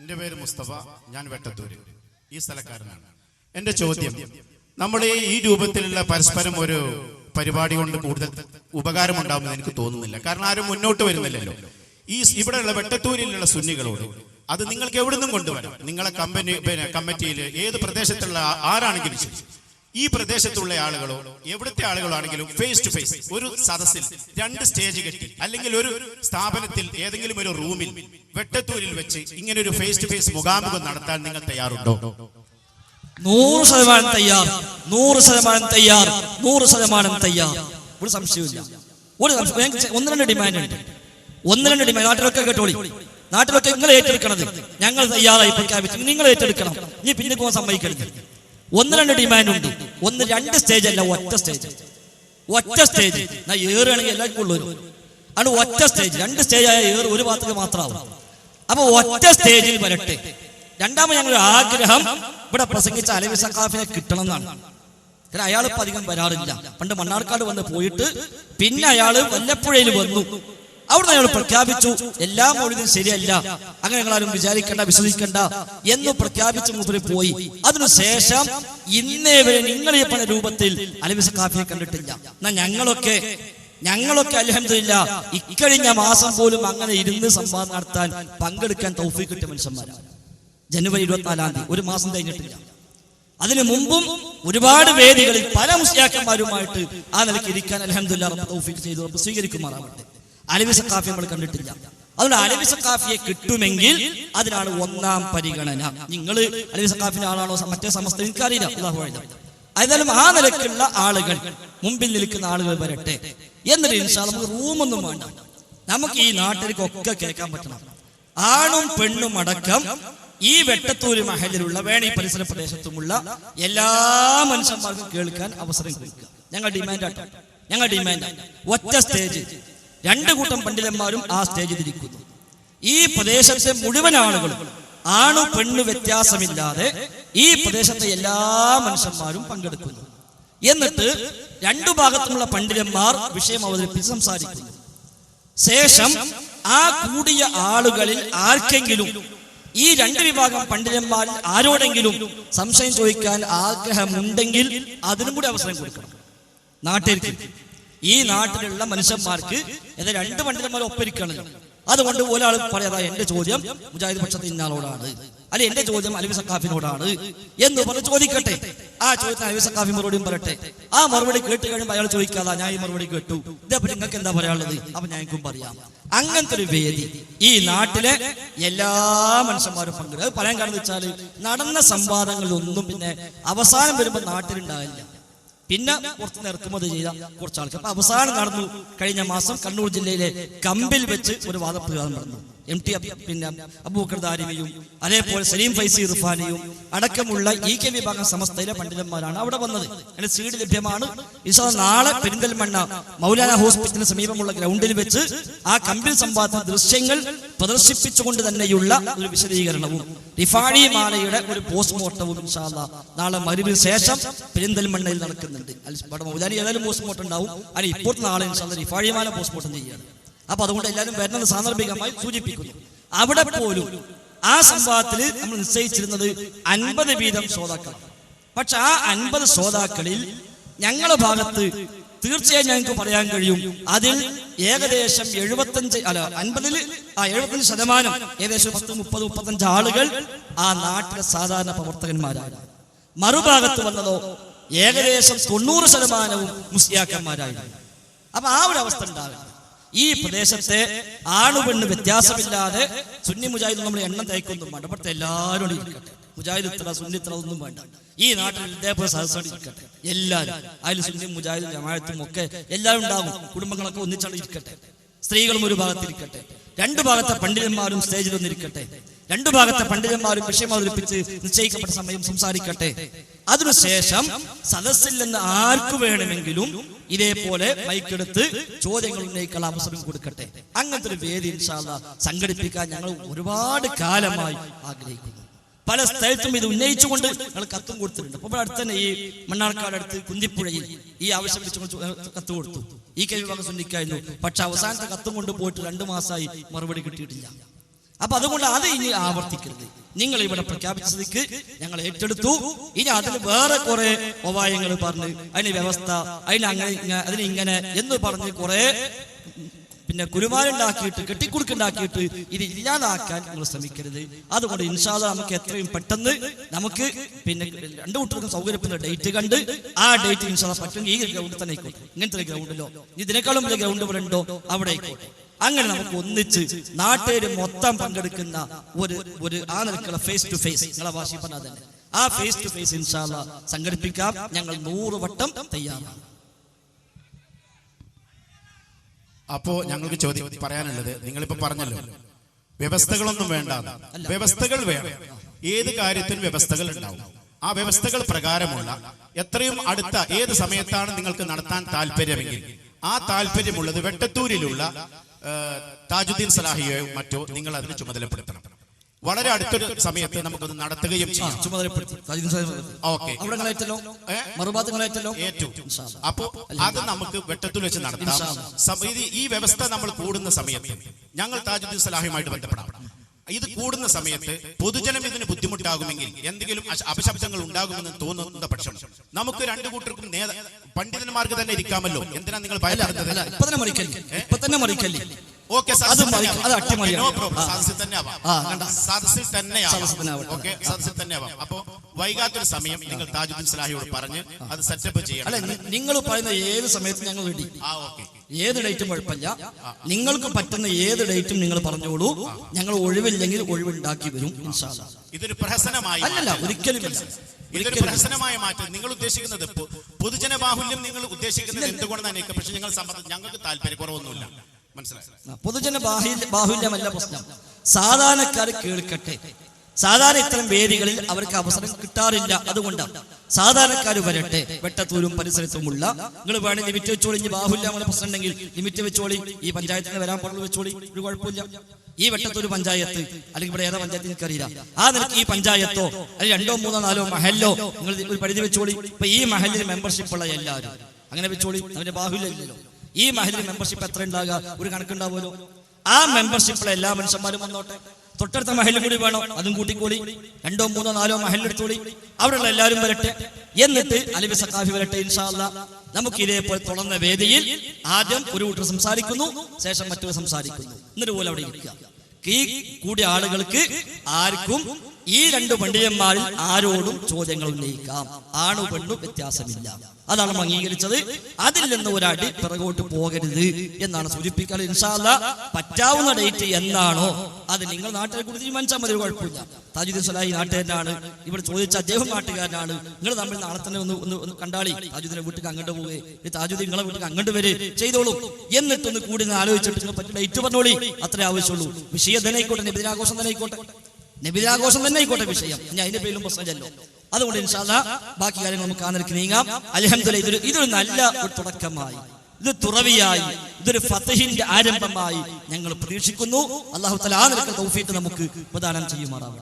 എൻ്റെ പേര് മുസ്തഫ, ഞാൻ വെട്ടത്തൂര്, ഈ സ്ഥലക്കാരനാണ്. എൻ്റെ ചോദ്യം, നമ്മൾ ഈ രൂപത്തിലുള്ള പരസ്പരം ഒരു പരിപാടി കൊണ്ട് കൂടുതൽ ഉപകാരമുണ്ടാകുമെന്ന് എനിക്ക് തോന്നുന്നില്ല. കാരണം ആരും മുന്നോട്ട് വരുന്നില്ലല്ലോ. ഈ ഇവിടെയുള്ള വെട്ടത്തൂരിലുള്ള സുന്നികളോട് അത് നിങ്ങൾക്ക് എവിടെ നിന്നും കൊണ്ടുവരാം. നിങ്ങളെ കമ്മിറ്റിയിൽ ഏത് പ്രദേശത്തുള്ള ആരാണെങ്കിലും ശരി, ഈ പ്രദേശത്തുള്ള ആളുകളോ എവിടുത്തെ ആളുകളാണെങ്കിലും ഫേസ് ടു ഫേസ് ഒരു സദസ്സിൽ 2 സ്റ്റേജ് കെട്ടി അല്ലെങ്കിൽ ഒരു സ്ഥാപനത്തിൽ ഏതെങ്കിലും ഒരു റൂമിൽ വെട്ടത്തൂരിൽ വെച്ച് ഇങ്ങനെ ഒരു ഫേസ് ടു ഫേസ് മുഖാമുഖം നടത്താൻ നിങ്ങൾ തയ്യാറുണ്ടോ? 100% തയ്യാർ, 100% തയ്യാർ, 100% തയ്യാർ. ഒരു സംശയമില്ല. ഒരു സംശയം. 1-2 ഡിമാൻഡ് ഉണ്ട്. 1-2 ഡിമാൻഡ് നാട്ടിലൊക്കെ കേട്ടോളി. നാട്ടിലൊക്കെ നിങ്ങൾ ഏറ്റെടുക്കണത് ഞങ്ങൾ തയ്യാറായി പ്രഖ്യാപിച്ചു. നിങ്ങൾ ഏറ്റെടുക്കണം. ഇനി പിന്നെ പോകാൻ സമ്മതിക്കരുത്. 1-2 ഡിമാൻഡ് ഉണ്ട്. 2 സ്റ്റേജ് അല്ല, ഒറ്റ സ്റ്റേജ്. ഒറ്റ സ്റ്റേജ് ഏറുകയാണെങ്കിൽ എല്ലാവർക്കും ഉള്ളൂ. അത് ഒറ്റ സ്റ്റേജ്. 2 സ്റ്റേജ് ആയ ഏറ് ഒരു ഭാഗത്തേക്ക് മാത്രമാവും. അപ്പൊ ഒറ്റ സ്റ്റേജിൽ വരട്ടെ. രണ്ടാമത് ഞങ്ങളുടെ ആഗ്രഹം ഇവിടെ പ്രസംഗിച്ച അലവി സഖാഫിനെ കിട്ടണം എന്നാണ്. കാരണം അയാൾ ഇപ്പം അധികം വരാറില്ല. പണ്ട് മണ്ണാർക്കാട് വന്ന് പോയിട്ട് പിന്നെ അയാൾ വല്ലപ്പുഴയിൽ വന്നു. അവിടുന്ന് അയാൾ പ്രഖ്യാപിച്ചു എല്ലാം മൗലിദും ശരിയല്ല, അങ്ങനെ നിങ്ങളാരും വിചാരിക്കണ്ട, വിശ്വസിക്കണ്ട എന്ന് പ്രഖ്യാപിച്ച് മൂപ്പര് പോയി. അതിനുശേഷം ഇന്നേ വരെ നിങ്ങൾ ഈ പറഞ്ഞ രൂപത്തിൽ അലവി സഖാഫിയെ കണ്ടിട്ടില്ല. എന്നാൽ ഞങ്ങളൊക്കെ അൽഹംദുലില്ലാ ഇക്കഴിഞ്ഞ മാസം പോലും അങ്ങനെ ഇരുന്ന് സംവാദം നടത്താൻ പങ്കെടുക്കാൻ തൗഫീഖ് കിട്ടിയ മനുഷ്യന്മാരാണ്. ജനുവരി 24-ാം തീയതി, ഒരു മാസം കഴിഞ്ഞിട്ടില്ല. അതിനു മുമ്പും ഒരുപാട് വേദികളിൽ പല മുസ്ലിയാക്കന്മാരുമായിട്ട് ആ നിലയ്ക്ക് ഇരിക്കാൻ അൽഹംദുലില്ലാ റബ്ബ് തൗഫീഖ് ചെയ്തു. റബ്ബ് സ്വീകരിക്കുമാറാവട്ടെ. അലവി സഖാഫി നമ്മൾ കണ്ടിട്ടില്ല. അതുകൊണ്ട് അലവി സഖാഫിയെ കിട്ടുമെങ്കിൽ അതിനാണ് 1-ാം പരിഗണന. നിങ്ങൾ അലവി സഖാഫിന്റെ ആളാണോ മറ്റേ സമസ്ത എനിക്കറിയില്ല, ഏതായാലും ആ നിലയ്ക്കുള്ള ആളുകൾ, മുമ്പിൽ നിൽക്കുന്ന ആളുകൾ വരട്ടെ. എന്നിട്ട് ഇൻഷാ അല്ലാഹ് നമുക്ക് റൂമൊന്നും വേണ്ട. നമുക്ക് ഈ നാട്ടിലേക്കൊക്കെ കേൾക്കാൻ പറ്റണം. ആണും പെണ്ണും അടക്കം ഈ വെട്ടത്തൂര് മഹലിലുള്ള വേണി പരിസര പ്രദേശത്തുമുള്ള എല്ലാ മനുഷ്യന്മാർക്കും കേൾക്കാൻ അവസരം കൊടുക്കുക. ഞങ്ങൾ ഡിമാൻഡ് ഒറ്റ സ്റ്റേജ്. 2 കൂട്ടം പണ്ഡിതന്മാരും ആ സ്റ്റേജിൽ ഇരിക്കുന്നു. ഈ പ്രദേശത്തെ മുഴുവൻ ആളുകളും ആണു പെണ്ണു വ്യത്യാസമില്ലാതെ ഈ പ്രദേശത്തെ എല്ലാ മനുഷ്യന്മാരും പങ്കെടുക്കുന്നു. എന്നിട്ട് 2 ഭാഗത്തുമുള്ള പണ്ഡിതന്മാർ വിഷയം അവതരിപ്പിച്ച് സംസാരിക്കുന്നു. ശേഷം ആ കൂടിയ ആളുകളിൽ ആർക്കെങ്കിലും ഈ 2 വിഭാഗം പണ്ഡിതന്മാരിൽ ആരോടെങ്കിലും സംശയം ചോദിക്കാൻ ആഗ്രഹമുണ്ടെങ്കിൽ അതിനും കൂടി അവസരം കൊടുക്കണം. ഈ നാട്ടിലുള്ള മനുഷ്യന്മാർക്ക് 2 പണ്ഡിതന്മാർ ഒപ്പരിക്കണല്ലോ. അതുകൊണ്ട് ഒരാൾ പറയാ എന്റെ ചോദ്യം മുജാഹിദ് പക്ഷത്തെ ഇന്നാളോടാണ്, അല്ലെ എന്റെ ചോദ്യം അലവി സഖാഫിനോടാണ് എന്ന് പറഞ്ഞ് ചോദിക്കട്ടെ. ആ ചോദ്യത്തിന് അലവി സഖാഫി മറുപടിയും പറയട്ടെ. ആ മറുപടി കേട്ട് കഴിയുമ്പോൾ അയാൾ ചോദിക്കാതെ ഞാൻ ഈ മറുപടി കേട്ടു, ഇതേപ്പറ്റി നിങ്ങൾക്ക് എന്താ പറയാനുള്ളത്? അപ്പൊ ഞങ്ങൾക്കും പറയാം. അങ്ങനത്തെ ഒരു വേദി ഈ നാട്ടിലെ എല്ലാ മനുഷ്യന്മാരും പങ്കെടുക്കും. അത് പറയാൻ കാരണം വെച്ചാൽ നടന്ന സംവാദങ്ങളിലൊന്നും പിന്നെ അവസാനം വരുമ്പോൾ നാട്ടിലുണ്ടാകില്ല. പിന്നെ കുറച്ച് ഇറക്കുമതി ചെയ്ത കുറച്ച് ആൾക്കാർ. അപ്പൊ അവസാനം നടന്നു കഴിഞ്ഞ മാസം കണ്ണൂർ ജില്ലയിലെ കമ്പിൽ വെച്ച് ഒരു വാദപ്രതിവാദം നടന്നു. MT പിന്നെ അബൂബക്കർ ദാരിമിയും അതേപോലെ സലീം ഫൈസി ഇർഫാനിയും അടക്കമുള്ള EK വിഭാഗം സമസ്തയിലെ പണ്ഡിതന്മാരാണ് അവിടെ വന്നത്. അതിന്റെ സീഡ് ലഭ്യമാണ്. നാളെ പെരിന്തൽമണ്ണ മൗലാന ഹോസ്പിറ്റലിന് സമീപമുള്ള ഗ്രൗണ്ടിൽ വെച്ച് ആ കമ്പിൽ സംവാദ ദൃശ്യങ്ങൾ പ്രദർശിപ്പിച്ചുകൊണ്ട് തന്നെയുള്ള ഒരു വിശദീകരണവും റിഫാഴി മാലയുടെ ഒരു പോസ്റ്റ്മോർട്ടവും ഇൻഷാ അല്ലാഹ് നാളെ മഗ്‌രിബിന് ശേഷം പെരിന്തൽമണ്ണയിൽ നടക്കുന്നുണ്ട്. മൗലാന ഏതായാലും പോസ്റ്റ്മോർട്ടം ഉണ്ടാവും. അതിന് ഇപ്പോൾ നാളെ ഇൻഷാ അല്ലാഹ് റിഫാഴി മാല പോസ്റ്റ്മോർട്ടം ചെയ്യുകയാണ്. അപ്പൊ അതുകൊണ്ട് എല്ലാവരും വരുന്നത് സാന്ദർഭികമായി സൂചിപ്പിക്കുന്നു. അവിടെ പോലും ആ സംഭവത്തിൽ നമ്മൾ നിശ്ചയിച്ചിരുന്നത് 50 വീതം ശ്രോതാക്കൾ. പക്ഷെ ആ 50 ശ്രോതാക്കളിൽ ഞങ്ങളുടെ ഭാഗത്ത് തീർച്ചയായും ഞങ്ങൾക്ക് പറയാൻ കഴിയും അതിൽ ഏകദേശം 75% ഏകദേശം 30-35 ആളുകൾ ആ നാട്ടിലെ സാധാരണ പ്രവർത്തകന്മാരാണ്. മറുഭാഗത്ത് വന്നതോ ഏകദേശം 90% മുസ്ലിയാക്കന്മാരായിരുന്നു. അപ്പൊ ആ ഒരു അവസ്ഥ ഉണ്ടാകും. ഈ പ്രദേശത്തെ ആണുപെണ്ണ് വ്യത്യാസമില്ലാതെ സുന്നി മുജാഹിദ് നമ്മൾ എണ്ണം തയ്ക്കൊന്നും വേണ്ട. ഇവിടുത്തെ എല്ലാവരും ഇരിക്കട്ടെ. മുജാഹിദ് ഇത്ര സുന്നി ഇത്ര ഒന്നും വേണ്ട. ഈ നാട്ടിൽ ഇതേപോലെ സദസ്സോടെ ഇരിക്കട്ടെ. എല്ലാവരും അതിൽ സുന്നി മുജാഹിദും ജമാഅത്തും ഒക്കെ എല്ലാവരും ഉണ്ടാകും. കുടുംബങ്ങളൊക്കെ ഒന്നിച്ചാണ് ഇരിക്കട്ടെ. സ്ത്രീകളും ഒരു ഭാഗത്തിരിക്കട്ടെ. 2 ഭാഗത്തെ പണ്ഡിതന്മാരും സ്റ്റേജിൽ ഒന്നിരിക്കട്ടെ. 2 ഭാഗത്തെ പണ്ഡിതന്മാരും വിഷയം അവതരിപ്പിച്ച് നിശ്ചയിക്കപ്പെട്ട സമയം സംസാരിക്കട്ടെ. അതിനുശേഷം സദസ്സിൽ നിന്ന് ആർക്കു വേണമെങ്കിലും ഇതേപോലെ മൈക്കെടുത്ത് ചോദ്യങ്ങൾ ഉന്നയിക്കാൻ അവസരം കൊടുക്കട്ടെ. അങ്ങനത്തെ ഒരു വേദി ഇൻഷാ അല്ലാഹ് സംഘടിപ്പിക്കാൻ ഞങ്ങൾ ഒരുപാട് കാലമായി ആഗ്രഹിക്കുന്നു. പല സ്ഥലത്തും ഇത് ഉന്നയിച്ചുകൊണ്ട് ഞങ്ങൾ കത്തും കൊടുത്തിട്ടുണ്ട്. അപ്പോൾ അടുത്ത് തന്നെ ഈ മണ്ണാർക്കാട് അടുത്ത് കുന്തിപ്പുഴയിൽ ഈ ആവശ്യം വെച്ചുകൊണ്ട് കത്ത് കൊടുത്തു. EK വിഭാഗം സുന്നിക്കായിരുന്നു. പക്ഷെ അവസാനത്തെ കത്തും കൊണ്ട് പോയിട്ട് 2 മാസമായി മറുപടി കിട്ടിയിട്ടില്ല. അപ്പൊ അതുകൊണ്ട് അത് ഇനി ആവർത്തിക്കരുത്. നിങ്ങൾ ഇവിടെ പ്രഖ്യാപിച്ച സ്ഥിതിക്ക് ഞങ്ങൾ ഏറ്റെടുത്തു. ഇനി അതിന് വേറെ കുറെ ഉപായങ്ങൾ പറഞ്ഞ് അതിന് വ്യവസ്ഥ, അതിന് ഇങ്ങനെ എന്ന് പറഞ്ഞ് കുറെ പിന്നെ കുരുമാരുണ്ടാക്കിയിട്ട് കെട്ടിക്കുടുക്കുണ്ടാക്കിയിട്ട് ഇത് ഇല്ലാതാക്കാൻ നിങ്ങൾ ശ്രമിക്കരുത്. അതുകൊണ്ട് ഇൻഷാ അല്ലാഹ് നമുക്ക് എത്രയും പെട്ടെന്ന് നമുക്ക് പിന്നെ രണ്ടു കൂട്ടർക്കും സൗകര്യപ്പെടുന്ന ഡേറ്റ് കണ്ട് ആ ഡേറ്റ് ഇൻഷാ അല്ലാഹ് പറ്റുമെങ്കിൽ ഈ ഗ്രൗണ്ടിൽ തന്നെ ആയിക്കോട്ടെ. ഇങ്ങനത്തെ ഗ്രൗണ്ടിലോ ഇതിനേക്കാളും വലിയ ഗ്രൗണ്ട് ഇവിടെ ഉണ്ടോ അവിടെ ആയിക്കോട്ടെ. അങ്ങനെ നമുക്ക് ഒന്നിച്ച് നാട്ടുകാർ മൊത്തം പങ്കെടുക്കുന്ന ഒരു ആ നിലക്കുള്ള ഫേസ് ടു ഫേസ്, നിങ്ങളെ ഭാഷ പറഞ്ഞാൽ തന്നെ ആ ഫേസ് ടു ഫേസ് ഇൻഷാ അല്ലാഹ് സംഘടിപ്പിക്കാം. ഞങ്ങൾ 100 വട്ടം തയ്യാറാണ്. അപ്പോ ഞങ്ങൾക്ക് പറയാനുള്ളത്, നിങ്ങളിപ്പോ പറഞ്ഞല്ലോ വ്യവസ്ഥകളൊന്നും വേണ്ട, വ്യവസ്ഥകൾ വേണം. ഏത് കാര്യത്തിനും വ്യവസ്ഥകൾ ഉണ്ടാവും. ആ വ്യവസ്ഥകൾ പ്രകാരമുള്ള എത്രയും അടുത്ത ഏത് സമയത്താണ് നിങ്ങൾക്ക് നടത്താൻ താല്പര്യമെങ്കിൽ ആ താല്പര്യമുള്ളത് വെട്ടത്തൂരിലുള്ള താജുദ്ദീൻ സലാഹിയോ മറ്റോ നിങ്ങൾ അതിന് ചുമതലപ്പെടുത്തണം. വളരെ അടുത്തൊരു സമയത്ത് നമുക്കത് നടത്തുകയും ചെയ്യാം. അപ്പോ അത് നമുക്ക് വെട്ടത്തൂർ വെച്ച് നടത്താം. ഈ വ്യവസ്ഥ നമ്മൾ കൂടുന്ന സമയത്ത് ഞങ്ങൾ താജുദ്ദീൻ സലാഹിയുമായിട്ട് ബന്ധപ്പെടാം. ഇത് കൂടുന്ന സമയത്ത് പൊതുജനം ഇതിന് ബുദ്ധിമുട്ടാകുമെങ്കിൽ, എന്തെങ്കിലും അപശബ്ദങ്ങൾ ഉണ്ടാകുമെന്ന് തോന്നുന്ന പക്ഷം നമുക്ക് രണ്ടു കൂട്ടർക്കും പണ്ഡിതന്മാർക്ക് തന്നെ ഇരിക്കാമല്ലോ. എന്തിനാ നിങ്ങൾ ഭയപ്പെടുന്നത്? ഓക്കെ, സദസ്സിൽ തന്നെ ആവാം. അപ്പോ വൈകാത്തൊരു സമയം നിങ്ങൾ താജുദ്ദീൻ സലാഹിയോട് പറഞ്ഞ് അത് സെറ്റപ്പ് ചെയ്യണം. നിങ്ങൾ പറയുന്ന ഏത് സമയത്ത് ഞങ്ങൾ റെഡി. ഏത് ഡേറ്റും കുഴപ്പമില്ല. നിങ്ങൾക്ക് പറ്റുന്ന ഏത് ഡേറ്റും നിങ്ങൾ പറഞ്ഞോളൂ. ഞങ്ങൾ ഒഴിവില്ലെങ്കിൽ ഒഴിവുണ്ടാക്കി വരും ഇൻഷാ അല്ലാഹ്. ഇതൊരു പ്രഹസനമായി അല്ലല്ല, ഒരിക്കലുമില്ല. ഇതൊരു പ്രഹസനമായ മാറ്റം. നിങ്ങൾ ഉദ്ദേശിക്കുന്നത് പൊതുജന ബാഹുല്യം നിങ്ങൾ ഉദ്ദേശിക്കുന്നത് എന്തുകൊണ്ടാണ്? പക്ഷെ ഞങ്ങൾക്ക് താല്പര്യക്കുറവൊന്നുമില്ല, മനസ്സിലായി. പൊതുജന ബാഹുല്യമല്ല പ്രശ്നം. സാധാരണക്കാർ കേൾക്കട്ടെ. സാധാരണ ഇത്തരം വേദികളിൽ അവർക്ക് അവസരം കിട്ടാറില്ല. അതുകൊണ്ടാണ് സാധാരണക്കാർ വരട്ടെ. വെട്ടത്തൂരും പരിസരത്തുമുള്ള നിങ്ങൾ വേണേൽ ലിമിറ്റ് വെച്ചോളി. ഇനി ബാഹുല്യമായ പ്രശ്നം ഉണ്ടെങ്കിൽ ലിമിറ്റ് വെച്ചോളി. ഈ പഞ്ചായത്തിന് വരാൻ പാടുള്ളൂ വെച്ചോളി, ഒരു കുഴപ്പമില്ല. ഈ വെട്ടത്തൂർ പഞ്ചായത്ത് അല്ലെങ്കിൽ ഇവിടെ ഏതാ പഞ്ചായത്ത് എനിക്കറിയില്ല. ആ നിലയ്ക്ക് ഈ പഞ്ചായത്തോ അല്ലെങ്കിൽ 2, 3, 4 മഹല്ലോ നിങ്ങൾ ഒരു പരിധി വെച്ചോളി. ഇപ്പൊ ഈ മഹലിൽ മെമ്പർഷിപ്പ് ഉള്ള എല്ലാവരും അങ്ങനെ വെച്ചോളി. അതിന്റെ ബാഹുല്യമില്ലല്ലോ. ഈ മഹലിൽ മെമ്പർഷിപ്പ് എത്ര ഉണ്ടാകുക? ഒരു കണക്കുണ്ടാവുമല്ലോ. ആ മെമ്പർഷിപ്പുള്ള എല്ലാ മനുഷ്യന്മാരും വന്നോട്ടെ. തൊട്ടടുത്ത മഹലും കൂടി വേണോ? അതും കൂട്ടിക്കോളി. 2, 3, 4 മഹലെടുത്തോളി. അവിടെയുള്ള എല്ലാവരും വരട്ടെ. എന്നിട്ട് അലവി സഖാഫി വരട്ടെ ഇൻഷാ അല്ലാഹ്. നമുക്ക് ഇതേപോലെ തുറന്ന വേദിയിൽ ആദ്യം ഒരു കൂട്ടർ സംസാരിക്കുന്നു, ശേഷം മറ്റൊരു സംസാരിക്കുന്നു. എന്നിട്ട് പോലെ അവിടെ ഇരിക്കുക. ഈ കൂടിയ ആളുകൾക്ക് ആർക്കും ഈ 2 പണ്ഡിതന്മാരിൽ ആരോടും ചോദ്യങ്ങൾ ഉന്നയിക്കാം. ആണു പെണ്ണു വ്യത്യാസമില്ല. അതാണ് നമ്മൾ അംഗീകരിച്ചത്. അതിൽ നിന്ന് ഒരടി പിറകോട്ട് പോകരുത് എന്നാണ് സൂചിപ്പിക്കാറ്. ഇൻഷാ അല്ലാഹ് പറ്റാവുന്ന ഡേറ്റ് എന്നാണോ അത് നിങ്ങൾ നാട്ടുകാരെ കൂടി തീരുമാനിച്ചാൽ മതി, കുഴപ്പമില്ല. താജുദ്ദീൻ സലാഹി നാട്ടുകാരനാണ്. ഇവിടെ ചോദിച്ച അദ്ദേഹം നാട്ടുകാരനാണ്. നിങ്ങൾ തമ്മിൽ നാളെ തന്നെ ഒന്ന് കണ്ടാളി. താജുദ്ദീനെ വീട്ടിൽ അങ്ങോട്ട് പോകെ, താജുദ്ദീൻ നിങ്ങളെ വീട്ടിൽ അങ്ങോട്ട് വരെ ചെയ്തോളൂ. എന്നിട്ടൊന്ന് കൂടി ആലോചിച്ചിട്ട് നിങ്ങൾ പറ്റുന്ന ഡേറ്റ് പറഞ്ഞോളി. അത്രേ ആവശ്യമുള്ളൂ. വിഷയം തന്നെ ആയിക്കോട്ടെ, നബിദിനാഘോഷം തന്നെ ആയിക്കോട്ടെ, നബിദിനാഘോഷം തന്നെ ആയിക്കോട്ടെ വിഷയം. ഞാൻ അതിന്റെ പേരിലും പ്രശ്നമല്ലോ. അതുകൊണ്ട് ഇൻഷാ അല്ലാഹ് ബാക്കി കാര്യങ്ങൾ നമുക്ക് ആ നിലയ്ക്ക് നീങ്ങാം. അൽഹംദുലില്ലാഹ് ഇതൊരു നല്ല ഒരു തുടക്കമായി, ഇത് തുറവിയായി, ഇതൊരു ഫതഹിന്റെ ആരംഭമായി ഞങ്ങൾ പ്രതീക്ഷിക്കുന്നു. അല്ലാഹു തആല ആ നിലയ്ക്ക് തൗഫീഖ് നമുക്ക് പ്രദാനം ചെയ്യുമാറാവട്ടെ.